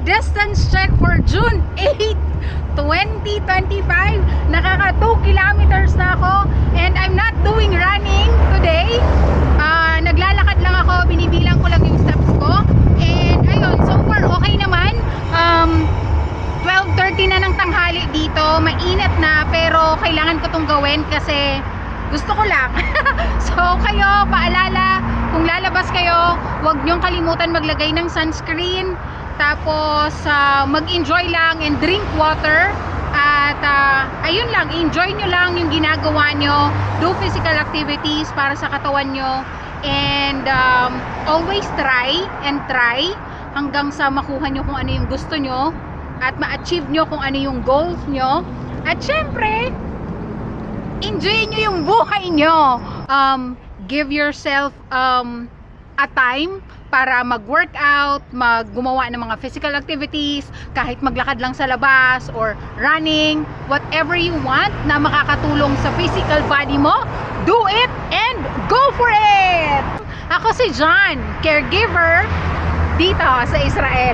distance check for June 8, 2025. Nakaka 2 kilometers na ako and I'm not doing running today. Naglalakad lang ako, binibilang ko lang yung steps ko. And ayun, so far okay naman. 12:30 na ng tanghali dito, mainit na pero kailangan ko tong gawin kasi gusto ko lang. So kayo, paalala, kung lalabas kayo, huwag nyong kalimutan maglagay ng sunscreen. Tapos mag-enjoy lang and drink water. At ayun lang, enjoy nyo lang yung ginagawa nyo. Do physical activities para sa katawan nyo. And always try and try hanggang sa makuha nyo kung ano yung gusto nyo at ma-achieve nyo kung ano yung goals nyo. At syempre, enjoy nyo yung buhay nyo. Give yourself a time para mag-workout, gumawa ng mga physical activities, kahit maglakad lang sa labas or running, whatever you want na makakatulong sa physical body mo, do it and go for it! Ako si John, caregiver dito sa Israel.